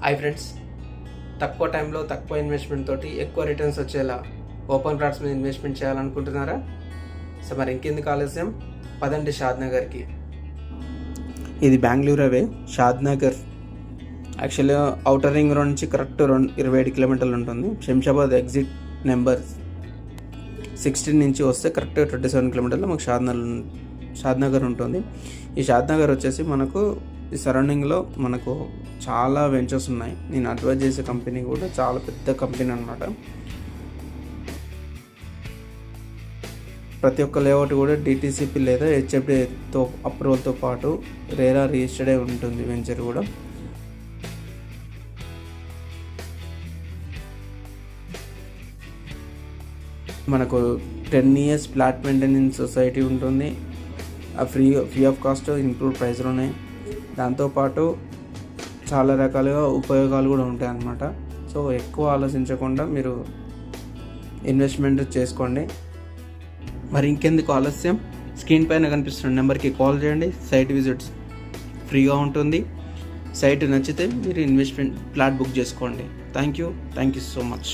Hi friends, తక్కువ టైంలో తక్కువ ఇన్వెస్ట్మెంట్ తోటి ఎక్కువ రిటర్న్స్ వచ్చేలా ఓపెన్ ప్లాట్స్ మీద ఇన్వెస్ట్మెంట్ చేయాలనుకుంటున్నారా? సో మరి ఇంకెందుకు ఆలస్యం, పదండి షాద్నగర్కి. ఇది బెంగళూరు అవే షాద్నగర్. యాక్చువల్గా అవుటర్ రింగ్ రోడ్ నుంచి కరెక్ట్ 27 కిలోమీటర్లు ఉంటుంది. శంషాబాద్ ఎగ్జిట్ నెంబర్ 16 నుంచి వస్తే కరెక్ట్ 27 కిలోమీటర్లు మాకు షాద్నగర్ ఉంటుంది. ఈ షాద్నగర్ వచ్చేసి మనకు ఈ సరౌండింగ్లో మనకు చాలా వెంచర్స్ ఉన్నాయి. నేను అడ్వైజ్ చేసే కంపెనీ కూడా చాలా పెద్ద కంపెనీ అనమాట. ప్రతి ఒక్క లేఅవుట్ కూడా డిటీసీపీ లేదా హెచ్ఎఫ్డితో అప్రూవల్తో పాటు రేరా రిజిస్టర్డ్ అయి ఉంటుంది. వెంచర్ కూడా మనకు 10 years ఫ్లాట్ మెయింటెనెన్స్ సొసైటీ ఉంటుంది. ఫ్రీ ఆఫ్ కాస్ట్ ఇంక్లూడ్ ప్రైస్లో ఉన్నాయి. దాంతోపాటు చాలా రకాలుగా ఉపయోగాలు కూడా ఉంటాయి అన్నమాట. సో ఎక్కువ ఆలోచించకుండా మీరు ఇన్వెస్ట్మెంట్ చేసుకోండి. మరి ఇంకెందుకు ఆలస్యం, స్క్రీన్ పైన కనిపిస్తున్న నెంబర్కి కాల్ చేయండి. సైట్ విజిట్స్ ఫ్రీగా ఉంటుంది. సైట్ నచ్చితే మీరు ఇన్వెస్ట్మెంట్ ఫ్లాట్ బుక్ చేసుకోండి. Thank you so much.